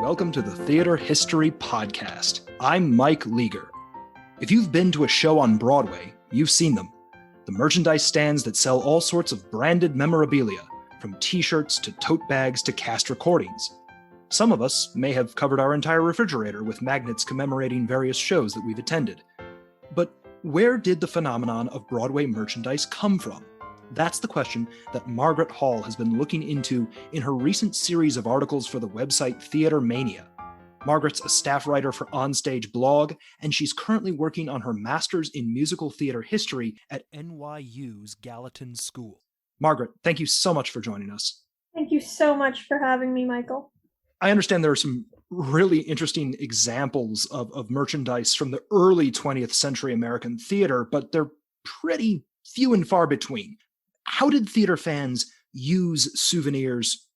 welcome to the Theater History Podcast. I'm Mike Leager. If you've been to a show on Broadway, you've seen them. The merchandise stands that sell all sorts of branded memorabilia, from t-shirts to tote bags to cast recordings. Some of us may have covered our entire refrigerator with magnets commemorating various shows that we've attended. But where did the phenomenon of Broadway merchandise come from? That's the question that Margaret Hall has been looking into in her recent series of articles for the website Theater Mania. Margaret's a staff writer for Onstage Blog, and she's currently working on her master's in musical theater history at NYU's Gallatin School. Margaret, thank you so much for joining us. Thank you so much for having me, Michael. I understand there are some really interesting examples of merchandise from the early 20th century American theater, but they're pretty few and far between. How did theater fans use souvenirs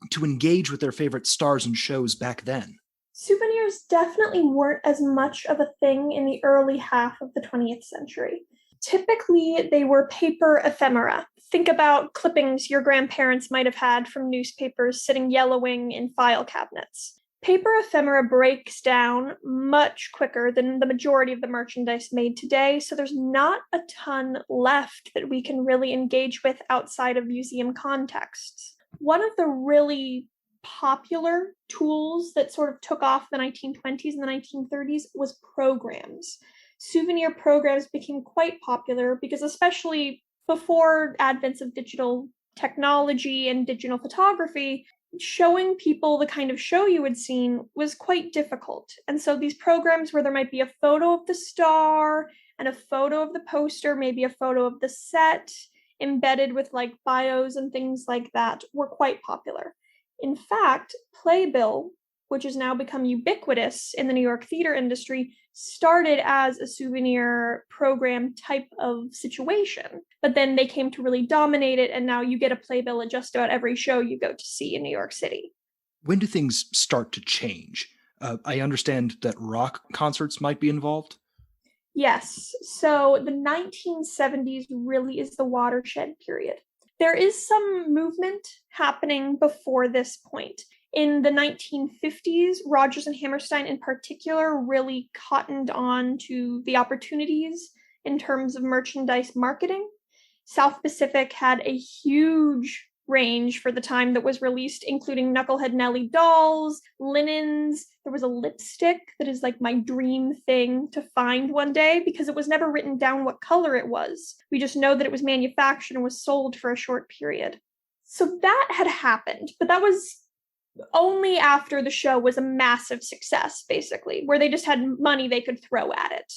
to engage with their favorite stars and shows back then? Souvenirs definitely weren't as much of a thing in the early half of the 20th century. Typically, they were paper ephemera. Think about clippings your grandparents might have had from newspapers sitting yellowing in file cabinets. Paper ephemera breaks down much quicker than the majority of the merchandise made today, so there's not a ton left that we can really engage with outside of museum contexts. One of the really popular tools that sort of took off in the 1920s and the 1930s was programs. Souvenir programs became quite popular because, especially before advents of digital technology and digital photography, showing people the kind of show you had seen was quite difficult. And so these programs where there might be a photo of the star and a photo of the poster, maybe a photo of the set, embedded with like bios and things like that, were quite popular. In fact, Playbill, which has now become ubiquitous in the New York theater industry, started as a souvenir program type of situation. But then they came to really dominate it, and now you get a playbill at just about every show you go to see in New York City. When do things start to change? I understand that rock concerts might be involved? Yes. So the 1970s really is the watershed period. There is some movement happening before this point. In the 1950s, Rodgers and Hammerstein in particular really cottoned on to the opportunities in terms of merchandise marketing. South Pacific had a huge range for the time that was released, including Knucklehead Nelly dolls, linens. There was a lipstick that is like my dream thing to find one day because it was never written down what color it was. We just know that it was manufactured and was sold for a short period. So that had happened, but that was only after the show was a massive success, basically, where they just had money they could throw at it.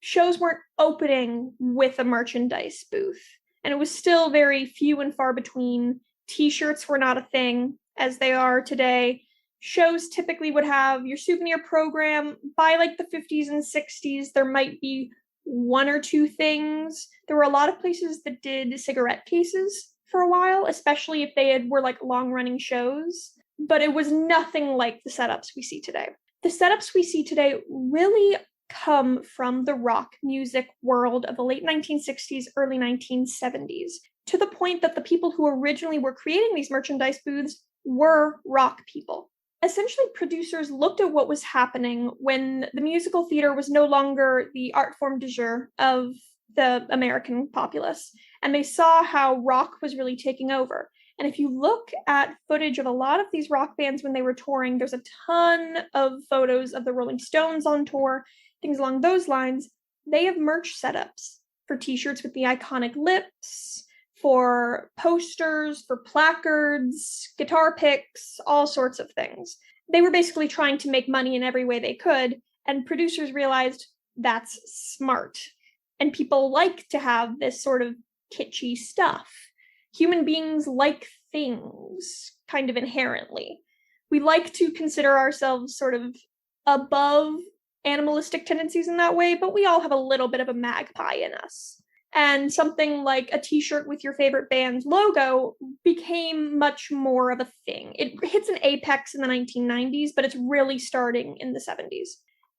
Shows weren't opening with a merchandise booth, and it was still very few and far between. T-shirts were not a thing as they are today. Shows typically would have your souvenir program. By like the 50s and 60s, there might be one or two things. There were a lot of places that did cigarette cases for a while, especially if they were like long-running shows. But it was nothing like the setups we see today. The setups we see today really come from the rock music world of the late 1960s, early 1970s, to the point that the people who originally were creating these merchandise booths were rock people. Essentially, producers looked at what was happening when the musical theater was no longer the art form du jour of the American populace, and they saw how rock was really taking over. And if you look at footage of a lot of these rock bands when they were touring, there's a ton of photos of the Rolling Stones on tour, things along those lines. They have merch setups for t-shirts with the iconic lips, for posters, for placards, guitar picks, all sorts of things. They were basically trying to make money in every way they could, and producers realized that's smart. And people like to have this sort of kitschy stuff. Human beings like things, kind of inherently. We like to consider ourselves sort of above animalistic tendencies in that way, but we all have a little bit of a magpie in us. And something like a t-shirt with your favorite band's logo became much more of a thing. It hits an apex in the 1990s, but it's really starting in the 70s.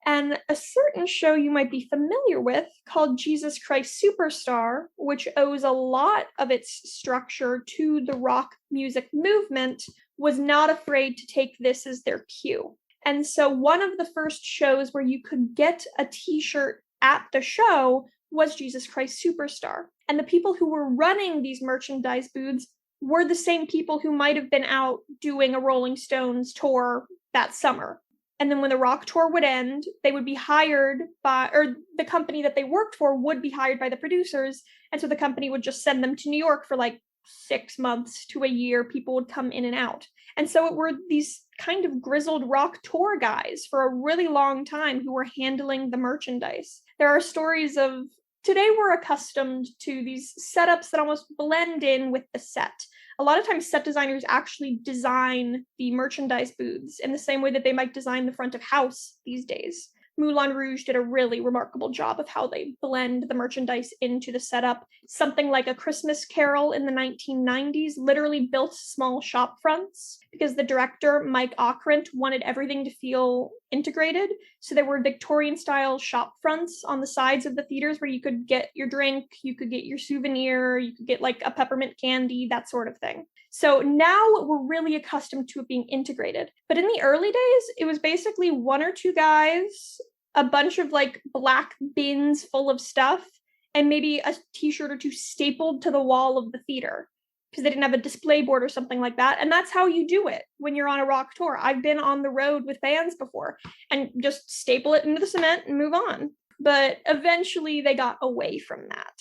And a certain show you might be familiar with called Jesus Christ Superstar, which owes a lot of its structure to the rock music movement, was not afraid to take this as their cue. And so one of the first shows where you could get a t-shirt at the show was Jesus Christ Superstar. And the people who were running these merchandise booths were the same people who might have been out doing a Rolling Stones tour that summer. And then when the rock tour would end, they would be hired by, or the company that they worked for would be hired by the producers. And so the company would just send them to New York for like 6 months to a year. People would come in and out. And so it were these kind of grizzled rock tour guys for a really long time who were handling the merchandise. There are stories of, today we're accustomed to these setups that almost blend in with the set. A lot of times set designers actually design the merchandise booths in the same way that they might design the front of house these days. Moulin Rouge did a really remarkable job of how they blend the merchandise into the setup. Something like A Christmas Carol in the 1990s literally built small shop fronts because the director, Mike Ockrent, wanted everything to feel integrated. So there were Victorian-style shop fronts on the sides of the theaters where you could get your drink, you could get your souvenir, you could get like a peppermint candy, that sort of thing. So now we're really accustomed to it being integrated. But in the early days, it was basically one or two guys, a bunch of like black bins full of stuff, and maybe a t-shirt or two stapled to the wall of the theater because they didn't have a display board or something like that. And that's how you do it when you're on a rock tour. I've been on the road with bands before and just staple it into the cement and move on. But eventually they got away from that.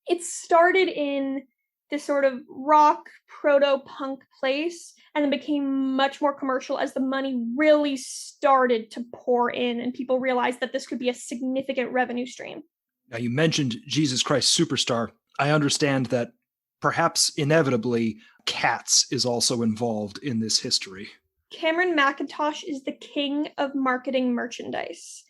It started in this sort of rock proto-punk place and then became much more commercial as the money really started to pour in and people realized that this could be a significant revenue stream. Now, you mentioned Jesus Christ Superstar. I understand that perhaps inevitably Cats is also involved in this history. Cameron Mackintosh is the king of marketing merchandise.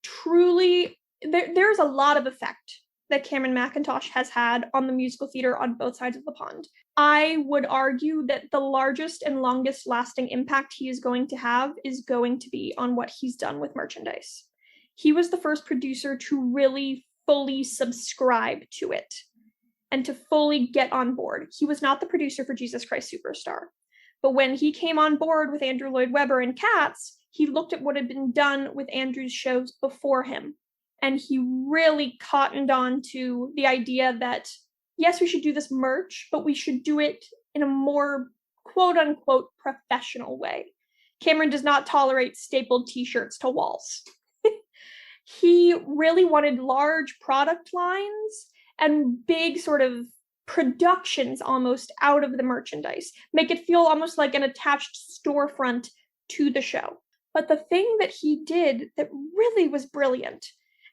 Truly, there's a lot of effect that Cameron Mackintosh has had on the musical theater on both sides of the pond. I would argue that the largest and longest lasting impact he is going to have is going to be on what he's done with merchandise. He was the first producer to really fully subscribe to it and to fully get on board. He was not the producer for Jesus Christ Superstar. But when he came on board with Andrew Lloyd Webber and Cats, he looked at what had been done with Andrew's shows before him. And he really cottoned on to the idea that, yes, we should do this merch, but we should do it in a more quote-unquote professional way. Cameron does not tolerate stapled t-shirts to walls. He really wanted large product lines and big sort of productions almost out of the merchandise. Make it feel almost like an attached storefront to the show. But the thing that he did that really was brilliant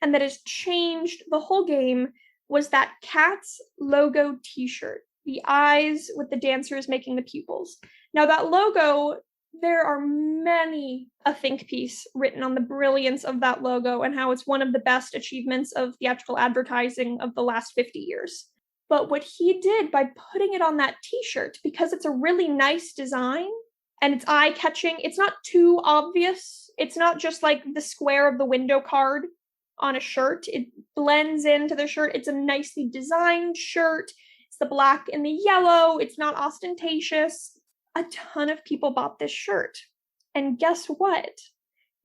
and that has changed the whole game was that Cats logo t-shirt, the eyes with the dancers making the pupils. Now that logo, there are many a think piece written on the brilliance of that logo and how it's one of the best achievements of theatrical advertising of the last 50 years. But what he did by putting it on that t-shirt, because it's a really nice design and it's eye-catching, it's not too obvious. It's not just like the square of the window card on a shirt. It blends into the shirt. It's a nicely designed shirt. It's the black and the yellow. It's not ostentatious. A ton of people bought this shirt. And guess what?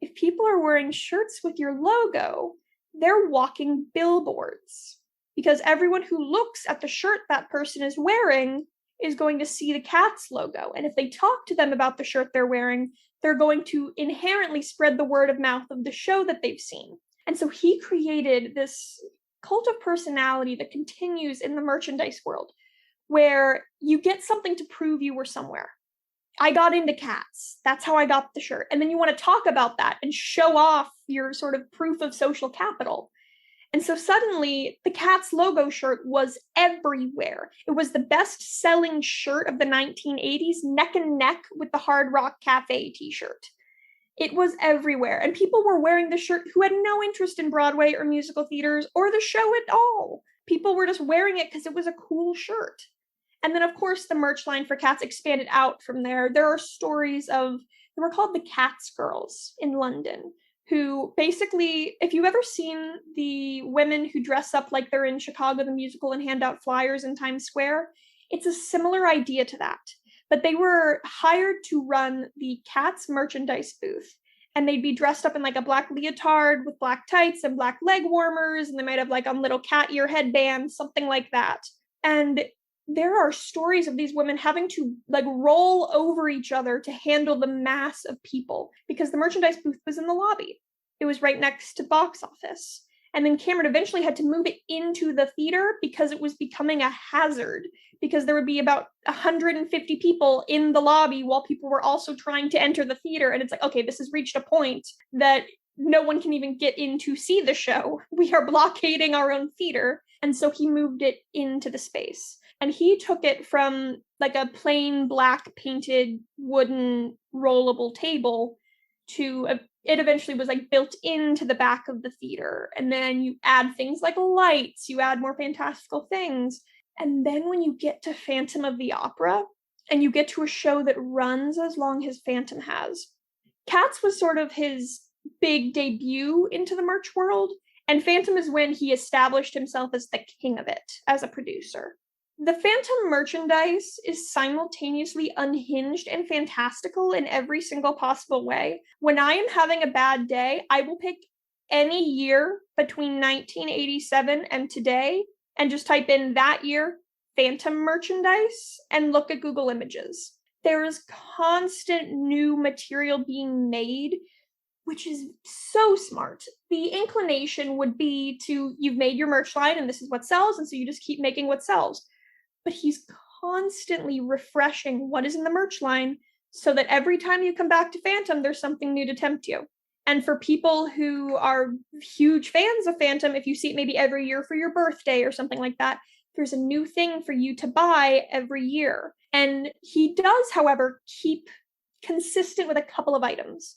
If people are wearing shirts with your logo, they're walking billboards. Because everyone who looks at the shirt that person is wearing is going to see the Cats logo. And if they talk to them about the shirt they're wearing, they're going to inherently spread the word of mouth of the show that they've seen. And so he created this cult of personality that continues in the merchandise world, where you get something to prove you were somewhere. I got into Cats. That's how I got the shirt. And then you want to talk about that and show off your sort of proof of social capital. And so suddenly the Cats logo shirt was everywhere. It was the best-selling shirt of the 1980s, neck and neck with the Hard Rock Cafe t-shirt. It was everywhere. And people were wearing the shirt who had no interest in Broadway or musical theaters or the show at all. People were just wearing it because it was a cool shirt. And then, of course, the merch line for Cats expanded out from there. There are stories of, they were called the Cats Girls in London, who basically, if you've ever seen the women who dress up like they're in Chicago the Musical and hand out flyers in Times Square, it's a similar idea to that. But they were hired to run the Cats merchandise booth. and they'd be dressed up in like a black leotard with black tights and black leg warmers, and they might have like a little cat ear headband, something like that. And there are stories of these women having to like roll over each other to handle the mass of people because the merchandise booth was in the lobby. It was right next to box office. And then Cameron eventually had to move it into the theater because it was becoming a hazard, because there would be about 150 people in the lobby while people were also trying to enter the theater. And it's like, okay, this has reached a point that no one can even get in to see the show. We are blockading our own theater. And so he moved it into the space. And he took it from like a plain black painted wooden rollable table to it eventually was like built into the back of the theater. And then you add things like lights, you add more fantastical things. And then when you get to Phantom of the Opera and you get to a show that runs as long as Phantom has, Cats was sort of his big debut into the merch world. And Phantom is when he established himself as the king of it as a producer. The Phantom merchandise is simultaneously unhinged and fantastical in every single possible way. When I am having a bad day, I will pick any year between 1987 and today and just type in that year, Phantom merchandise, and look at Google Images. There is constant new material being made, which is so smart. The inclination would be to, you've made your merch line and this is what sells, and so you just keep making what sells. But he's constantly refreshing what is in the merch line so that every time you come back to Phantom, there's something new to tempt you. And for people who are huge fans of Phantom, if you see it maybe every year for your birthday or something like that, there's a new thing for you to buy every year. And he does, however, keep consistent with a couple of items.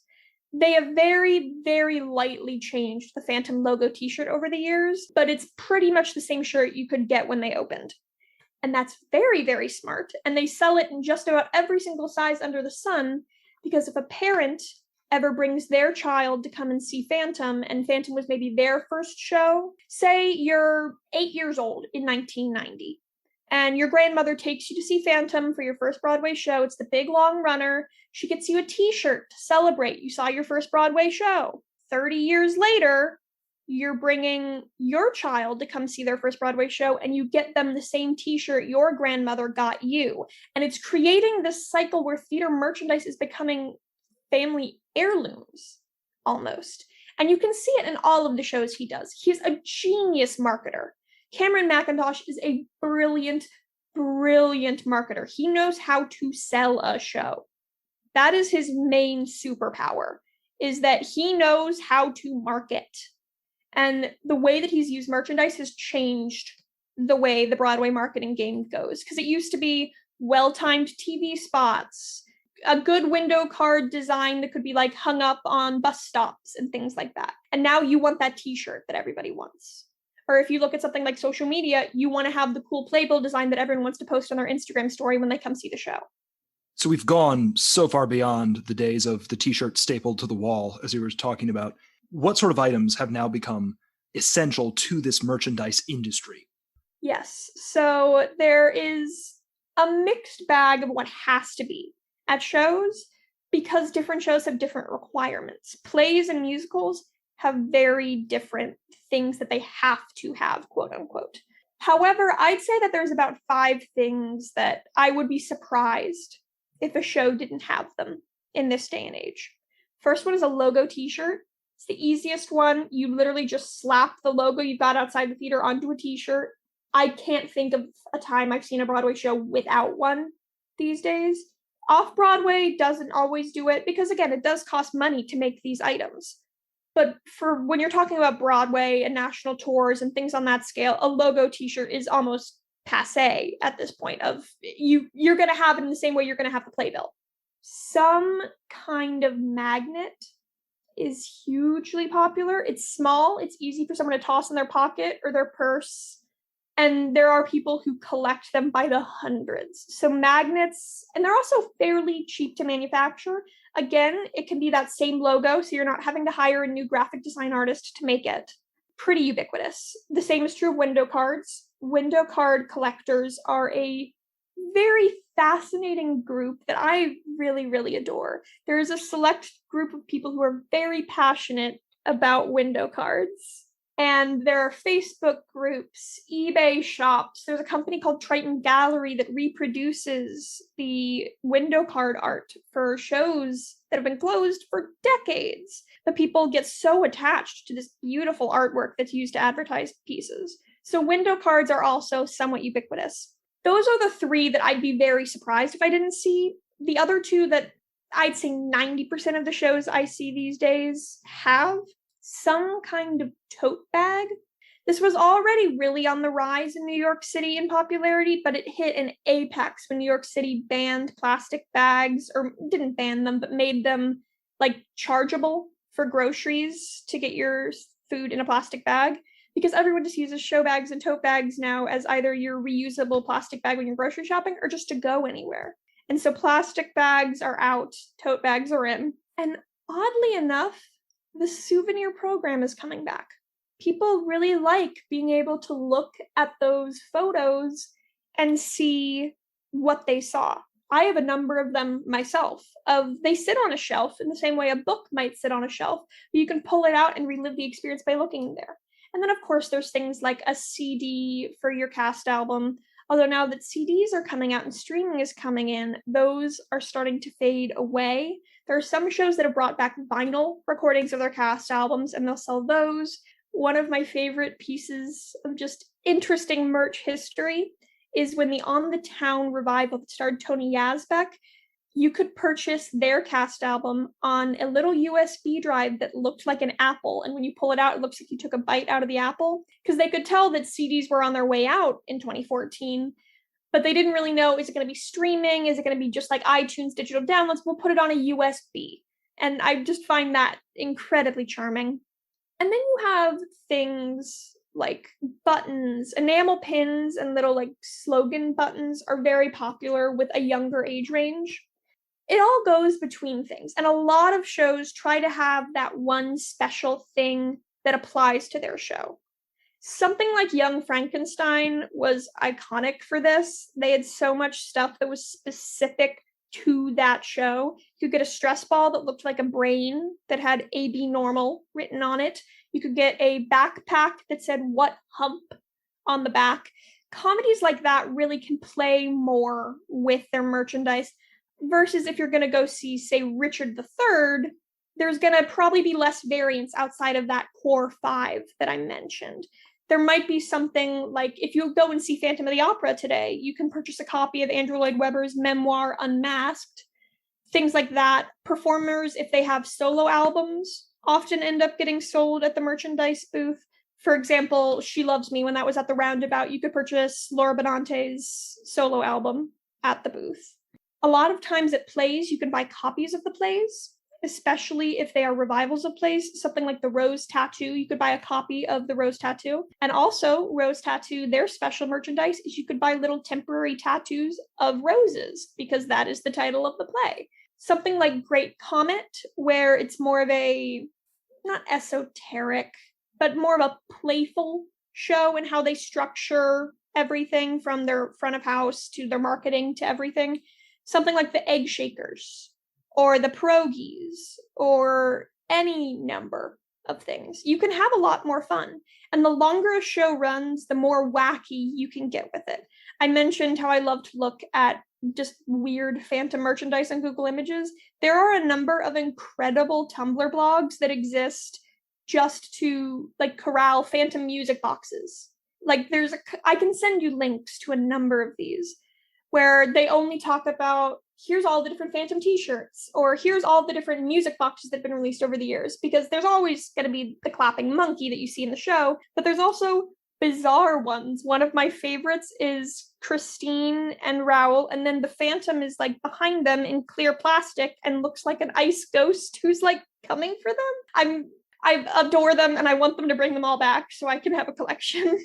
They have very, very lightly changed the Phantom logo t-shirt over the years, but it's pretty much the same shirt you could get when they opened. And that's very, very smart. And they sell it in just about every single size under the sun, because if a parent ever brings their child to come and see Phantom, and Phantom was maybe their first show, say you're 8 years old in 1990, and your grandmother takes you to see Phantom for your first Broadway show. It's the big long runner. She gets you a t-shirt to celebrate you saw your first Broadway show. 30 years later, you're bringing your child to come see their first Broadway show, and you get them the same t-shirt your grandmother got you. And it's creating this cycle where theater merchandise is becoming family heirlooms, almost. And you can see it in all of the shows he does. He's a genius marketer. Cameron Mackintosh is a brilliant, brilliant marketer. He knows how to sell a show. That is his main superpower, is that he knows how to market. And the way that he's used merchandise has changed the way the Broadway marketing game goes. Because it used to be well-timed TV spots, a good window card design that could be like hung up on bus stops and things like that. And now you want that t-shirt that everybody wants. Or if you look at something like social media, you want to have the cool playbill design that everyone wants to post on their Instagram story when they come see the show. So we've gone so far beyond the days of the t-shirt stapled to the wall, as you were talking about. What sort of items have now become essential to this merchandise industry? Yes, so there is a mixed bag of what has to be at shows, because different shows have different requirements. Plays and musicals have very different things that they have to have, quote unquote. However, I'd say that there's about 5 things that I would be surprised if a show didn't have them in this day and age. First one is a logo t-shirt. It's the easiest one. You literally just slap the logo you've got outside the theater onto a t-shirt. I can't think of a time I've seen a Broadway show without one these days. Off-Broadway doesn't always do it because, again, it does cost money to make these items. But for when you're talking about Broadway and national tours and things on that scale, a logo t-shirt is almost passé at this point of you're going to have it in the same way you're going to have the playbill. Some kind of magnet is hugely popular. It's small. It's easy for someone to toss in their pocket or their purse. And there are people who collect them by the hundreds. So magnets, and they're also fairly cheap to manufacture. Again, it can be that same logo, so you're not having to hire a new graphic design artist to make it. Pretty ubiquitous. The same is true of window cards. Window card collectors are a very fascinating group that I really, really adore. There is a select group of people who are very passionate about window cards. And there are Facebook groups, eBay shops. There's a company called Triton Gallery that reproduces the window card art for shows that have been closed for decades. But people get so attached to this beautiful artwork that's used to advertise pieces. So window cards are also somewhat ubiquitous. Those are the three that I'd be very surprised if I didn't see. The other two that I'd say 90% of the shows I see these days have some kind of tote bag. This was already really on the rise in New York City in popularity, but it hit an apex when New York City banned plastic bags, or didn't ban them, but made them like chargeable for groceries to get your food in a plastic bag. Because everyone just uses show bags and tote bags now as either your reusable plastic bag when you're grocery shopping or just to go anywhere. And so plastic bags are out, tote bags are in. And oddly enough, the souvenir program is coming back. People really like being able to look at those photos and see what they saw. I have a number of them myself. They sit on a shelf in the same way a book might sit on a shelf, but you can pull it out and relive the experience by looking there. And then, of course, there's things like a CD for your cast album. Although now that CDs are coming out and streaming is coming in, those are starting to fade away. There are some shows that have brought back vinyl recordings of their cast albums, and they'll sell those. One of my favorite pieces of just interesting merch history is when the On the Town revival that starred Tony Yazbek, you could purchase their cast album on a little USB drive that looked like an apple. And when you pull it out, it looks like you took a bite out of the apple. Because they could tell that CDs were on their way out in 2014, but they didn't really know, is it going to be streaming? Is it going to be just like iTunes digital downloads? We'll put it on a USB. And I just find that incredibly charming. And then you have things like buttons, enamel pins, and little like slogan buttons are very popular with a younger age range. It all goes between things. And a lot of shows try to have that one special thing that applies to their show. Something like Young Frankenstein was iconic for this. They had so much stuff that was specific to that show. You could get a stress ball that looked like a brain that had AB normal written on it. You could get a backpack that said "What Hump" on the back. Comedies like that really can play more with their merchandise. Versus if you're going to go see, say, Richard III, there's going to probably be less variance outside of that core five that I mentioned. There might be something like, if you go and see Phantom of the Opera today, you can purchase a copy of Andrew Lloyd Webber's memoir, Unmasked. Things like that. Performers, if they have solo albums, often end up getting sold at the merchandise booth. For example, She Loves Me, when that was at the Roundabout, you could purchase Laura Benante's solo album at the booth. A lot of times at plays, you can buy copies of the plays, especially if they are revivals of plays. Something like The Rose Tattoo, you could buy a copy of The Rose Tattoo. And also, Rose Tattoo, their special merchandise is you could buy little temporary tattoos of roses, because that is the title of the play. Something like Great Comet, where it's more of a, not esoteric, but more of a playful show in how they structure everything from their front of house to their marketing to everything. Something like the Egg Shakers or the Pierogies or any number of things. You can have a lot more fun. And the longer a show runs, the more wacky you can get with it. I mentioned how I love to look at just weird Phantom merchandise on Google Images. There are a number of incredible Tumblr blogs that exist just to like corral Phantom music boxes. Like I can send you links to a number of these, where they only talk about, here's all the different Phantom t-shirts, or here's all the different music boxes that have been released over the years, because there's always going to be the clapping monkey that you see in the show, but there's also bizarre ones. One of my favorites is Christine and Raoul, and then the Phantom is like behind them in clear plastic and looks like an ice ghost who's like coming for them. I adore them, and I want them to bring them all back so I can have a collection.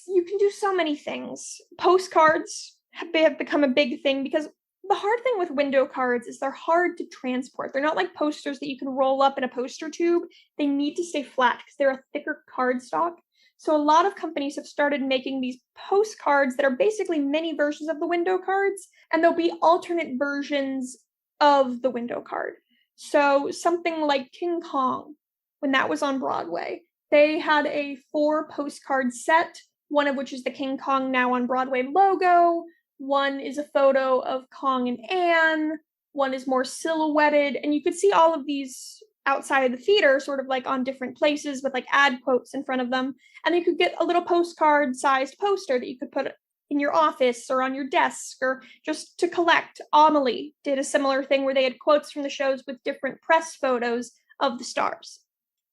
You can do so many things. Postcards have become a big thing, because the hard thing with window cards is they're hard to transport. They're not like posters that you can roll up in a poster tube. They need to stay flat because they're a thicker cardstock. So a lot of companies have started making these postcards that are basically mini versions of the window cards, and there'll be alternate versions of the window card. So something like King Kong, when that was on Broadway, they had a 4 postcard set, one of which is the King Kong Now on Broadway logo, one is a photo of Kong and Anne, one is more silhouetted, and you could see all of these outside of the theater, sort of like on different places with like ad quotes in front of them. And you could get a little postcard sized poster that you could put in your office or on your desk or just to collect. Amelie did a similar thing where they had quotes from the shows with different press photos of the stars.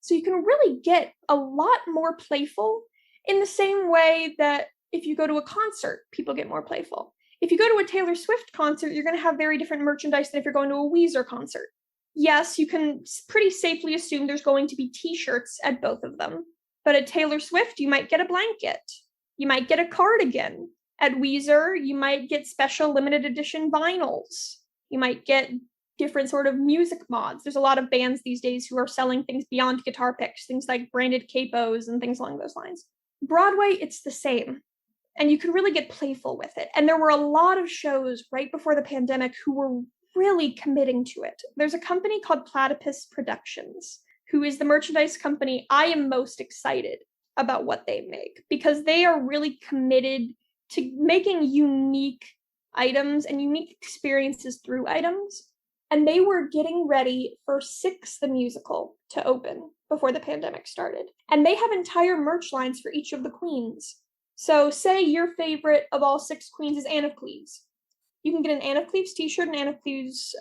So you can really get a lot more playful in the same way that if you go to a concert, people get more playful. If you go to a Taylor Swift concert, you're going to have very different merchandise than if you're going to a Weezer concert. Yes, you can pretty safely assume there's going to be t-shirts at both of them. But at Taylor Swift, you might get a blanket. You might get a cardigan. At Weezer, you might get special limited edition vinyls. You might get different sort of music mods. There's a lot of bands these days who are selling things beyond guitar picks, things like branded capos and things along those lines. Broadway, it's the same. And you can really get playful with it. And there were a lot of shows right before the pandemic who were really committing to it. There's a company called Platypus Productions, who is the merchandise company I am most excited about what they make, because they are really committed to making unique items and unique experiences through items. And they were getting ready for Six the Musical to open before the pandemic started. And they have entire merch lines for each of the queens. So say your favorite of all 6 queens is Anne of Cleves. You can get an Anne of Cleves t-shirt, an Anne of Cleves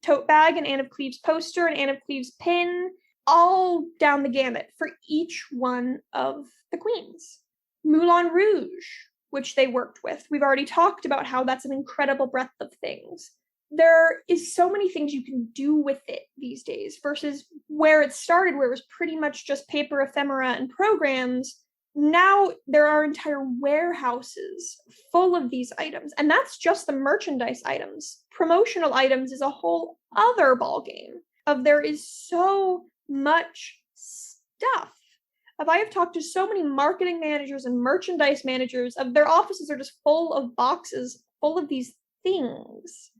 tote bag, an Anne of Cleves poster, an Anne of Cleves pin, all down the gamut for each one of the queens. Moulin Rouge, which they worked with. We've already talked about how that's an incredible breadth of things. There is so many things you can do with it these days versus where it started, where it was pretty much just paper ephemera and programs. Now there are entire warehouses full of these items, and that's just the merchandise items. Promotional items is a whole other ballgame of there is so much stuff. I have talked to so many marketing managers and merchandise managers of their offices are just full of boxes full of these things.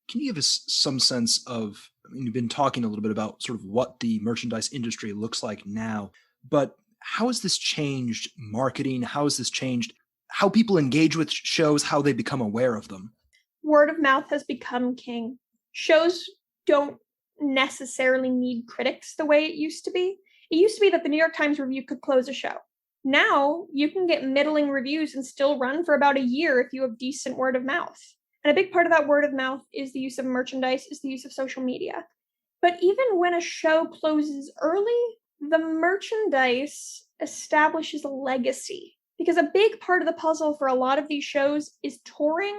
Can you give us some sense of, you've been talking a little bit about sort of what the merchandise industry looks like now, but how has this changed marketing? How has this changed how people engage with shows, how they become aware of them? Word of mouth has become king. Shows don't necessarily need critics the way it used to be. It used to be that the New York Times review could close a show. Now you can get middling reviews and still run for about a year if you have decent word of mouth. And a big part of that word of mouth is the use of merchandise, is the use of social media. But even when a show closes early, the merchandise establishes a legacy. Because a big part of the puzzle for a lot of these shows is touring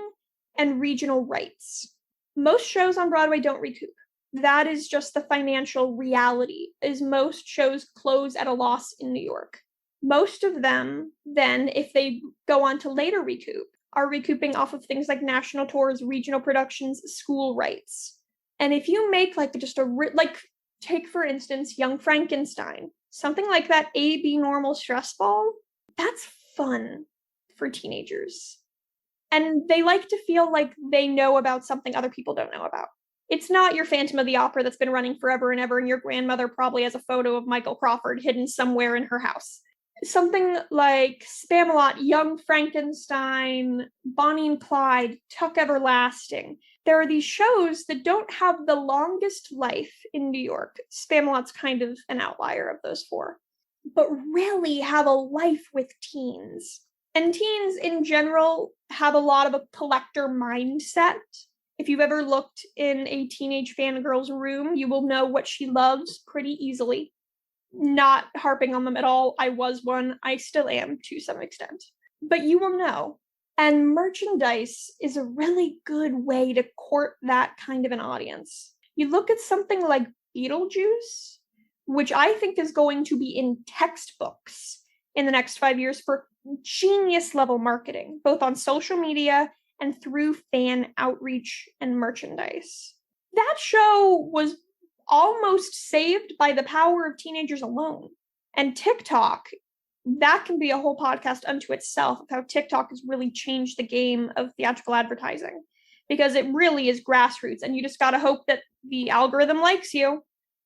and regional rights. Most shows on Broadway don't recoup. That is just the financial reality, is most shows close at a loss in New York. Most of them, then, if they go on to later recoup, are recouping off of things like national tours, regional productions, school rights. And if you make take for instance, Young Frankenstein, something like that A/B normal stress ball, that's fun for teenagers. And they like to feel like they know about something other people don't know about. It's not your Phantom of the Opera that's been running forever and ever, and your grandmother probably has a photo of Michael Crawford hidden somewhere in her house. Something like Spamalot, Young Frankenstein, Bonnie and Clyde, Tuck Everlasting. There are these shows that don't have the longest life in New York. Spamalot's kind of an outlier of those 4, but really have a life with teens. And teens in general have a lot of a collector mindset. If you've ever looked in a teenage fangirl's room, you will know what she loves pretty easily. Not harping on them at all. I was one. I still am to some extent. But you will know. And merchandise is a really good way to court that kind of an audience. You look at something like Beetlejuice, which I think is going to be in textbooks in the next 5 years for genius level marketing, both on social media and through fan outreach and merchandise. That show was almost saved by the power of teenagers alone. And TikTok that can be a whole podcast unto itself of how TikTok has really changed the game of theatrical advertising, because it really is grassroots, and you just got to hope that the algorithm likes you.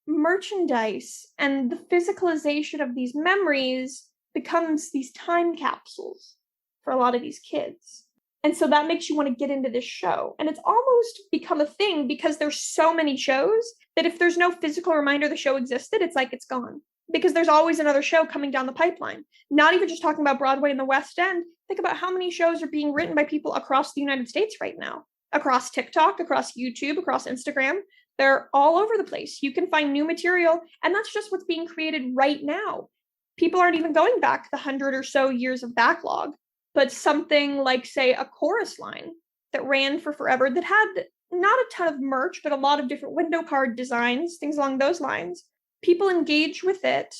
Merchandise and the physicalization of these memories becomes these time capsules for a lot of these kids. And so that makes you want to get into this show. And it's almost become a thing because there's so many shows that if there's no physical reminder the show existed, it's like it's gone. Because there's always another show coming down the pipeline. Not even just talking about Broadway and the West End. Think about how many shows are being written by people across the United States right now. Across TikTok, across YouTube, across Instagram. They're all over the place. You can find new material, and that's just what's being created right now. People aren't even going back the 100 or so years of backlog. But something like, say, a chorus line that ran for forever that had not a ton of merch, but a lot of different window card designs, things along those lines. People engage with it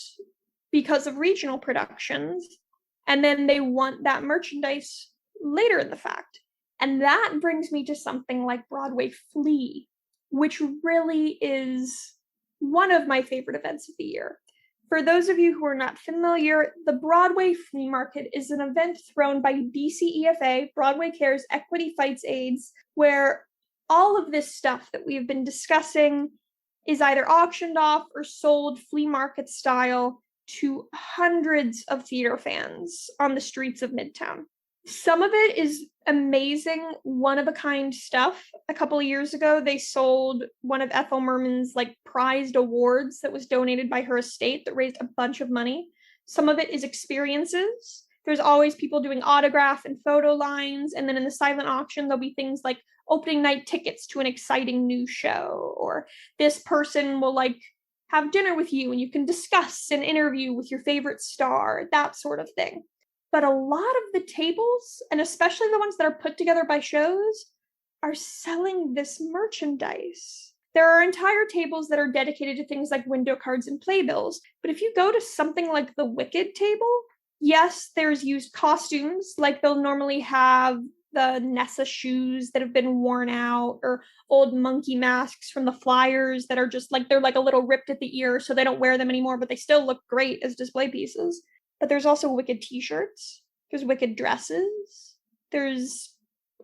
because of regional productions, and then they want that merchandise later in the fact. And that brings me to something like Broadway Flea, which really is one of my favorite events of the year. For those of you who are not familiar, the Broadway Flea Market is an event thrown by BCEFA, Broadway Cares Equity Fights AIDS, where all of this stuff that we've been discussing is either auctioned off or sold flea market style to hundreds of theater fans on the streets of Midtown. Some of it is amazing, one-of-a-kind stuff. A couple of years ago, they sold one of Ethel Merman's prized awards that was donated by her estate that raised a bunch of money. Some of it is experiences. There's always people doing autograph and photo lines, and then in the silent auction, there'll be things like opening night tickets to an exciting new show, or this person will have dinner with you and you can discuss an interview with your favorite star, that sort of thing. But a lot of the tables, and especially the ones that are put together by shows, are selling this merchandise. There are entire tables that are dedicated to things like window cards and playbills. But if you go to something like the Wicked table, yes, there's used costumes, like they'll normally have the Nessa shoes that have been worn out, or old monkey masks from the Flyers that are just they're a little ripped at the ear, so they don't wear them anymore, but they still look great as display pieces. But there's also Wicked t-shirts. There's Wicked dresses.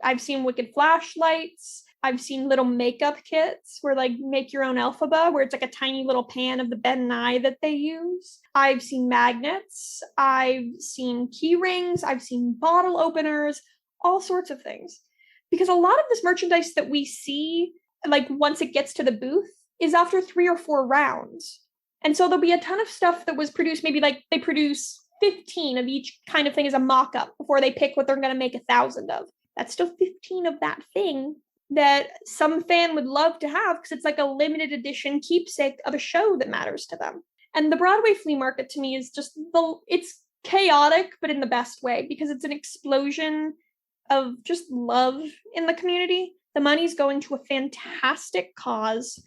I've seen Wicked flashlights. I've seen little makeup kits where make your own Elphaba, where it's a tiny little pan of the Ben Nye that they use. I've seen magnets. I've seen key rings. I've seen bottle openers, all sorts of things. Because a lot of this merchandise that we see, once it gets to the booth, is after 3 or 4 rounds. And so there'll be a ton of stuff that was produced, maybe they produce 15 of each kind of thing as a mock-up before they pick what they're going to make 1,000 of. That's still 15 of that thing that some fan would love to have because it's a limited edition keepsake of a show that matters to them. And the Broadway Flea Market to me is just it's chaotic, but in the best way, because it's an explosion of just love in the community. The money's going to a fantastic cause.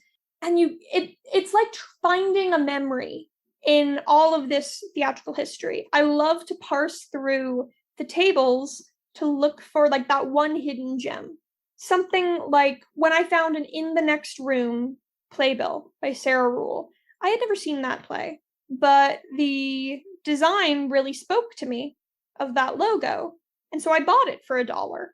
And it's like finding a memory in all of this theatrical history. I love to parse through the tables to look for that one hidden gem. Something like when I found an In the Next Room playbill by Sarah Rule. I had never seen that play, but the design really spoke to me of that logo. And so I bought it for $1.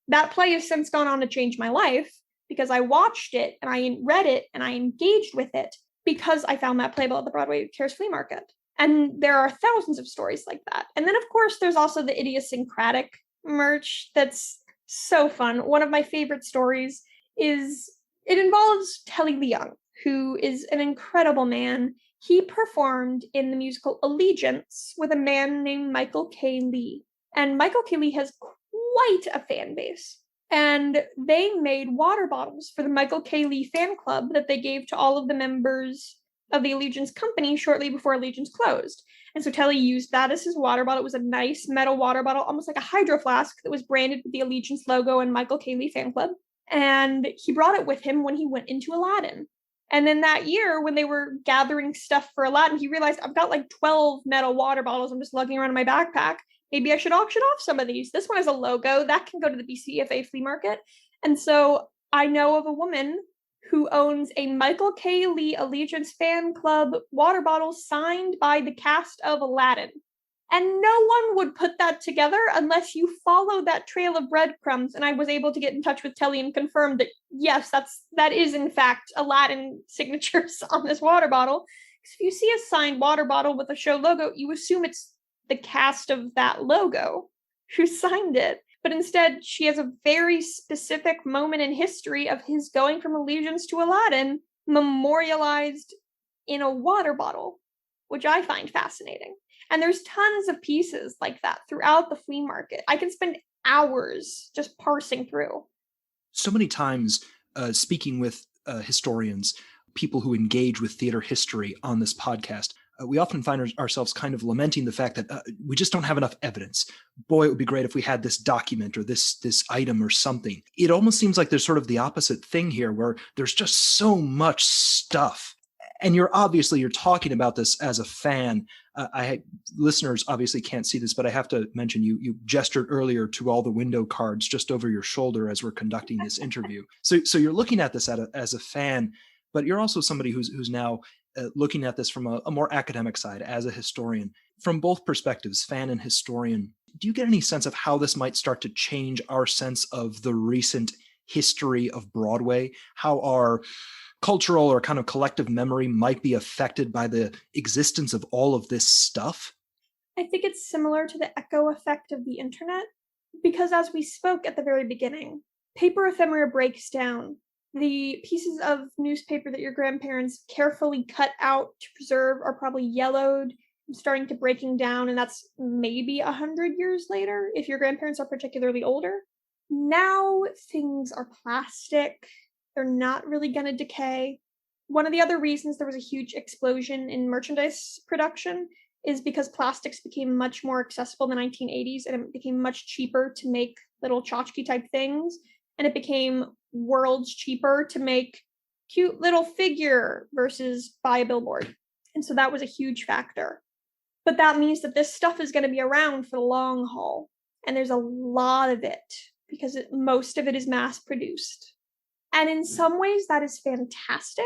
That play has since gone on to change my life because I watched it and I read it and I engaged with it because I found that playbill at the Broadway Cares Flea Market. And there are thousands of stories like that. And then, of course, there's also the idiosyncratic merch that's so fun. One of my favorite stories is it involves Telly Leung, who is an incredible man. He performed in the musical Allegiance with a man named Michael K. Lee. And Michael K. Lee has quite a fan base. And they made water bottles for the Michael K. Lee fan club that they gave to all of the members of the Allegiance company shortly before Allegiance closed. And so Telly used that as his water bottle. It was a nice metal water bottle, almost like a hydro flask that was branded with the Allegiance logo and Michael K. Lee fan club. And he brought it with him when he went into Aladdin. And then that year, when they were gathering stuff for Aladdin, he realized, I've got 12 metal water bottles I'm just lugging around in my backpack. Maybe I should auction off some of these. This one has a logo. That can go to the BCFA flea market. And so I know of a woman who owns a Michael K. Lee Allegiance fan club water bottle signed by the cast of Aladdin. And no one would put that together unless you follow that trail of breadcrumbs. And I was able to get in touch with Telly and confirm that, yes, that is in fact Aladdin signatures on this water bottle. Because if you see a signed water bottle with a show logo, you assume it's the cast of that logo who signed it. But instead, she has a very specific moment in history of his going from allegiance to Aladdin memorialized in a water bottle, which I find fascinating. And there's tons of pieces like that throughout the flea market. I can spend hours just parsing through. So many times, speaking with historians, people who engage with theater history on this podcast, we often find ourselves kind of lamenting the fact that we just don't have enough evidence. Boy, it would be great if we had this document or this item or something. It almost seems like there's sort of the opposite thing here, where there's just so much stuff. And you're talking about this as a fan. Listeners obviously can't see this, but I have to mention you gestured earlier to all the window cards just over your shoulder as we're conducting this interview. So you're looking at this as a fan, but you're also somebody who's now looking at this from a more academic side as a historian. From both perspectives, fan and historian, do you get any sense of how this might start to change our sense of the recent history of Broadway? How our cultural or kind of collective memory might be affected by the existence of all of this stuff? I think it's similar to the echo effect of the internet, because as we spoke at the very beginning, paper ephemera breaks down. The pieces of newspaper that your grandparents carefully cut out to preserve are probably yellowed, starting to breaking down, and that's maybe 100 years later if your grandparents are particularly older. Now things are plastic. They're not really going to decay. One of the other reasons there was a huge explosion in merchandise production is because plastics became much more accessible in the 1980s, and it became much cheaper to make little tchotchke type things, and it became worlds cheaper to make cute little figure versus buy a billboard. And so that was a huge factor. But that means that this stuff is going to be around for the long haul, and there's a lot of it because most of it is mass produced. And in some ways, that is fantastic,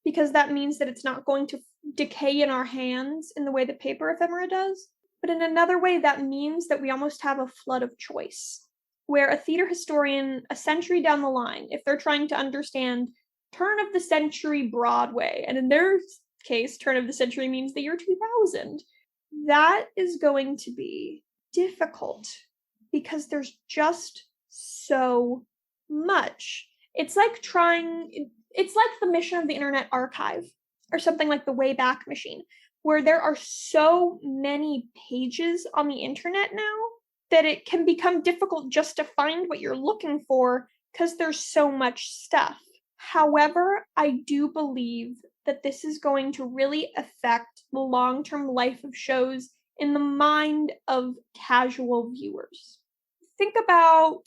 because that means that it's not going to decay in our hands in the way that paper ephemera does. But in another way, that means that we almost have a flood of choice, where a theater historian, a century down the line, if they're trying to understand turn of the century Broadway, and in their case, turn of the century means the year 2000, that is going to be difficult because there's just so much. It's like the mission of the Internet Archive or something like the Wayback Machine, where there are so many pages on the internet now that it can become difficult just to find what you're looking for because there's so much stuff. However, I do believe that this is going to really affect the long-term life of shows in the mind of casual viewers. Think about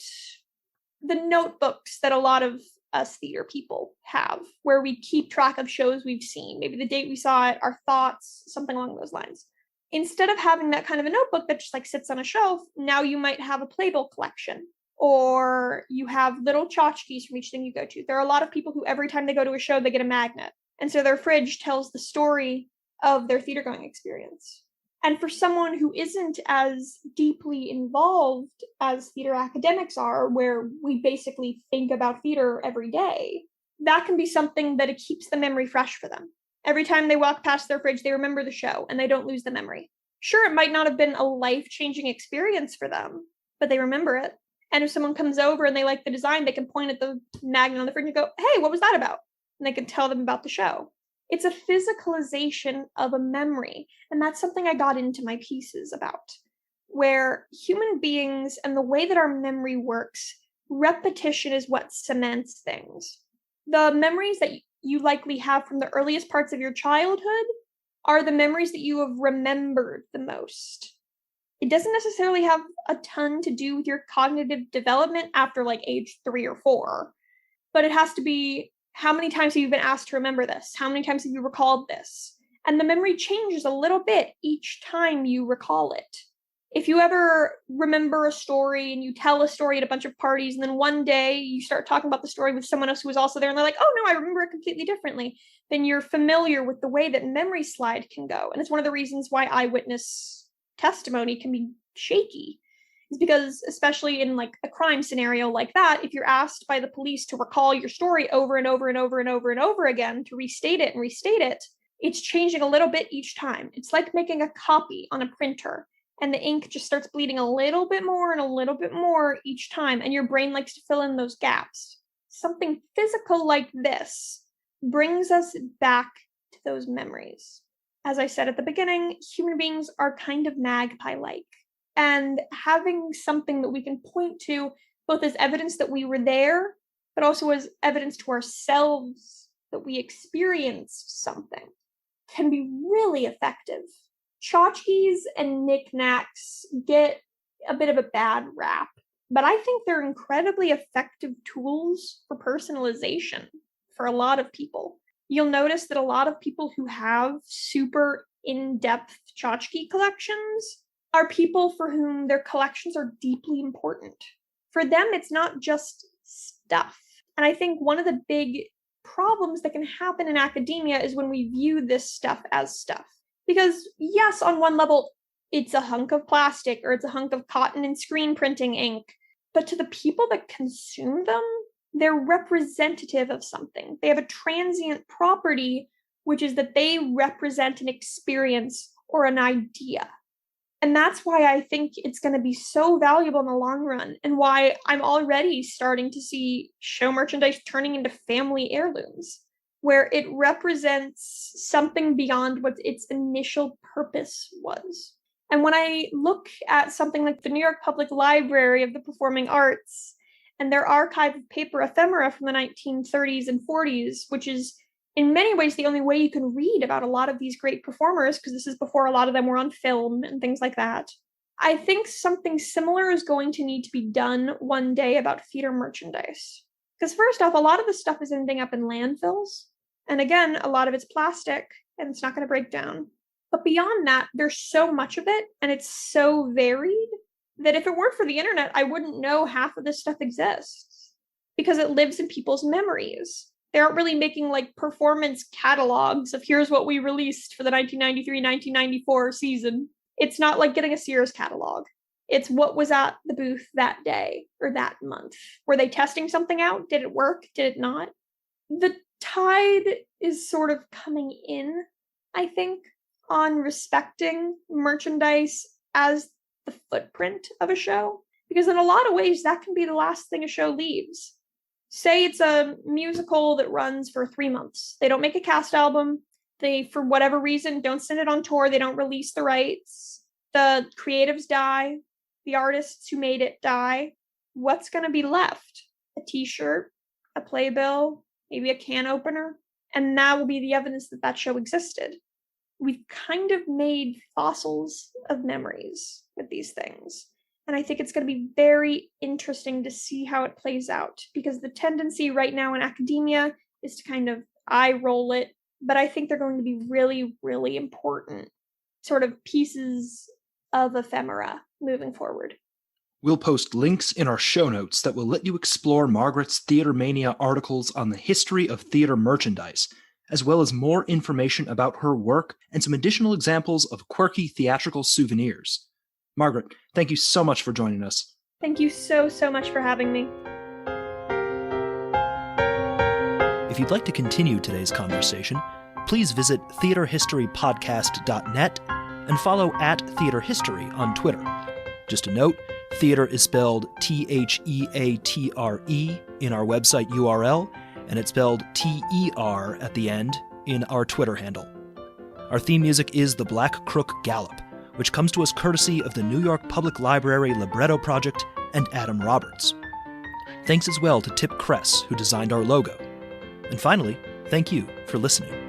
the notebooks that a lot of us theater people have, where we keep track of shows we've seen, maybe the date we saw it, our thoughts, something along those lines. Instead of having that kind of a notebook that just like sits on a shelf, now you might have a playbill collection, or you have little tchotchkes from each thing you go to. There are a lot of people who every time they go to a show, they get a magnet. And so their fridge tells the story of their theater going experience. And for someone who isn't as deeply involved as theater academics are, where we basically think about theater every day, that can be something that it keeps the memory fresh for them. Every time they walk past their fridge, they remember the show and they don't lose the memory. Sure, it might not have been a life-changing experience for them, but they remember it. And if someone comes over and they like the design, they can point at the magnet on the fridge and go, hey, what was that about? And they can tell them about the show. It's a physicalization of a memory. And that's something I got into my pieces about, where human beings and the way that our memory works, repetition is what cements things. The memories that you likely have from the earliest parts of your childhood are the memories that you have remembered the most. It doesn't necessarily have a ton to do with your cognitive development after like age 3 or 4, but it has to be, how many times have you been asked to remember this? How many times have you recalled this? And the memory changes a little bit each time you recall it. If you ever remember a story and you tell a story at a bunch of parties, and then one day you start talking about the story with someone else who was also there, and they're like, oh no, I remember it completely differently, then you're familiar with the way that memory slide can go. And it's one of the reasons why eyewitness testimony can be shaky. Is because, especially in like a crime scenario like that, if you're asked by the police to recall your story over and over and over and over and over again, to restate it, it's changing a little bit each time. It's like making a copy on a printer, and the ink just starts bleeding a little bit more and a little bit more each time, and your brain likes to fill in those gaps. Something physical like this brings us back to those memories. As I said at the beginning, human beings are kind of magpie-like. And having something that we can point to, both as evidence that we were there, but also as evidence to ourselves that we experienced something, can be really effective. Tchotchkes and knickknacks get a bit of a bad rap, but I think they're incredibly effective tools for personalization for a lot of people. You'll notice that a lot of people who have super in-depth tchotchke collections are people for whom their collections are deeply important. For them, it's not just stuff. And I think one of the big problems that can happen in academia is when we view this stuff as stuff. Because yes, on one level, it's a hunk of plastic or it's a hunk of cotton and screen printing ink. But to the people that consume them, they're representative of something. They have a transient property, which is that they represent an experience or an idea. And that's why I think it's going to be so valuable in the long run, and why I'm already starting to see show merchandise turning into family heirlooms, where it represents something beyond what its initial purpose was. And when I look at something like the New York Public Library of the Performing Arts and their archive of paper ephemera from the 1930s and 40s, which is in many ways the only way you can read about a lot of these great performers, because this is before a lot of them were on film and things like that, I think something similar is going to need to be done one day about theater merchandise. Because first off, a lot of the stuff is ending up in landfills. And again, a lot of it's plastic and it's not going to break down. But beyond that, there's so much of it and it's so varied that if it weren't for the internet, I wouldn't know half of this stuff exists, because it lives in people's memories. They aren't really making like performance catalogs of here's what we released for the 1993-1994 season. It's not like getting a Sears catalog. It's what was at the booth that day or that month. Were they testing something out? Did it work? Did it not? The tide is sort of coming in, I think, on respecting merchandise as the footprint of a show. Because in a lot of ways, that can be the last thing a show leaves. Say it's a musical that runs for 3 months. They don't make a cast album. They, for whatever reason, don't send it on tour. They don't release the rights. The creatives die. The artists who made it die. What's going to be left? A t-shirt, a playbill, maybe a can opener. And that will be the evidence that that show existed. We've kind of made fossils of memories with these things. And I think it's going to be very interesting to see how it plays out, because the tendency right now in academia is to kind of eye roll it. But I think they're going to be really, really important sort of pieces of ephemera moving forward. We'll post links in our show notes that will let you explore Margaret's Theater Mania articles on the history of theater merchandise, as well as more information about her work and some additional examples of quirky theatrical souvenirs. Margaret, thank you so much for joining us. Thank you so much for having me. If you'd like to continue today's conversation, please visit theaterhistorypodcast.net and follow @theaterhistory on Twitter. Just a note, theater is spelled THEATRE in our website URL, and it's spelled TER at the end in our Twitter handle. Our theme music is The Black Crook Gallop, which comes to us courtesy of the New York Public Library Libretto Project and Adam Roberts. Thanks as well to Tip Kress, who designed our logo. And finally, thank you for listening.